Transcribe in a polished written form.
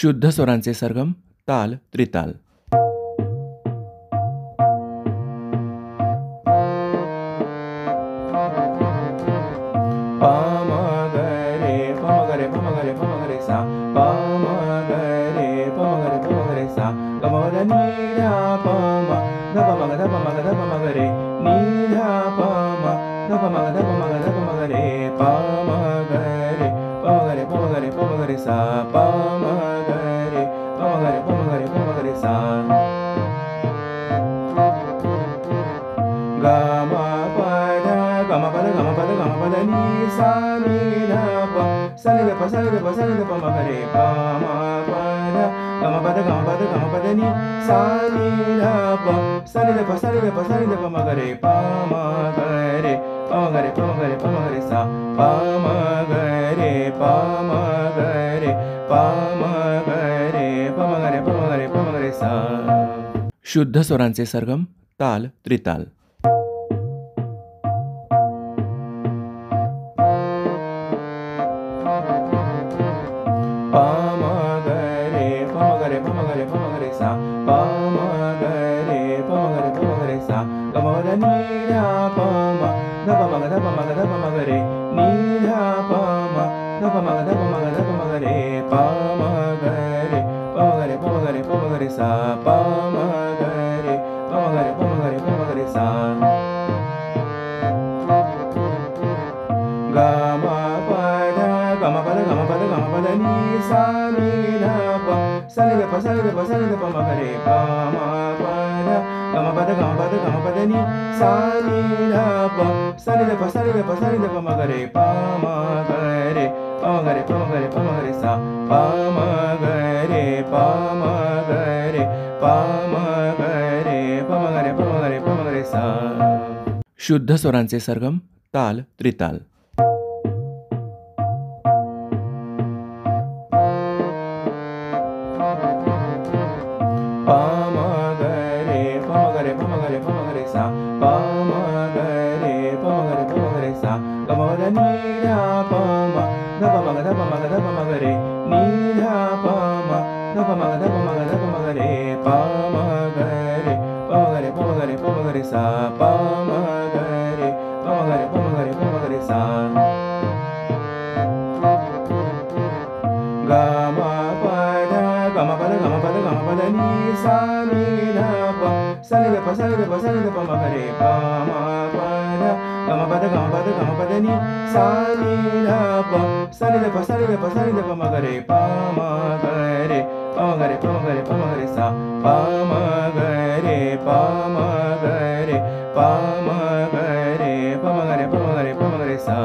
शुद्ध स्वरांचे सरगम, ताल, त्रिताल. पम ग रे पम ग रे पम ग रे पम ग रे सा पम ग रे पम ग रे पम ग रे सा ग म ग नी धा प म ध प म ग ध प म ग ध प म ग रे नी धा प म ध प म ग ध प म ग ध प म ग रे पम ग रे पम ग रे पम ग रे पम ग रे सा पम ग रे पम ग रे पम ग रे पम ग रे सा ग म प ध ग म प ध ग म प ध ग म प ध नी सा नी ध प सा नी ध प सा नी ध प सा नी ध प म ग रे प म प ध ग म प ध ग म प ध ग म प ध नी सा नी ध प सा नी ध प सा नी ध प सा नी ध प म ग रे प म ग रे प म ग रे प म ग रे प म ग रे सा प म ग रे प म ग रे प म ग रे प म ग रे प म ग रे प म ग रे सा. शुद्ध स्वरांचे सरगम, ताल, त्रिताल. पम ग रे पम ग रे पम ग रे पम ग रे सा पम ग रे पम ग रे पम ग रे सा ग म ग नी धा प म ध प म ग ध प म ग ध प म ग रे नी धा प म ध प म ग ध प म ग ध प म ग रे प म ग रे पम ग रे पम ग रे पम ग रे सा प म ग रे पम ग रे पम ग रे पम ग रे सा ग म प ध ग म प ध ग म प ध ग म प ध नी सा नी ध प सा नी ध प सा नी ध प सा नी ध प म ग रे प म प ध ग म प ध ग म प ध ग म प ध नी सा नी ध प सा नी ध प सा नी ध प सा नी ध प म ग रे प म ग रे प म ग रे प म ग रे प म ग रे सा प म ग रे प म ग रे प म ग रे प म ग रे प म ग रे प म ग रे सा. शुद्ध स्वरांचे सरगम, ताल, त्रिताल. पम ग रे पम ग रे पम ग रे पम ग रे सा पम ग रे पम ग रे पम ग रे सा ग म ग नी धा प म ध प म ग ध प म ग ध प म ग रे नी धा प म ध प म ग ध प म ग ध प म ग रे प म ग रे प म ग रे प म ग रे प म ग रे सा प म ग रे प म ग रे प म ग रे प म ग रे सा ग म प ध ग म प ध ग म प ध ग म प ध नी सा नी ध प सा नी ध प सा नी ध प सा नी ध प म ग रे प म प ध ग म प ध ग म प ध ग म प ध नी सा नी ध प सा नी ध प सा नी ध प सा नी ध प म ग रे प म ग रे प म ग रे प म ग रे प म ग रे सा प म ग रे प म ग रे प म ग रे प म ग रे प म ग रे प म ग रे सा.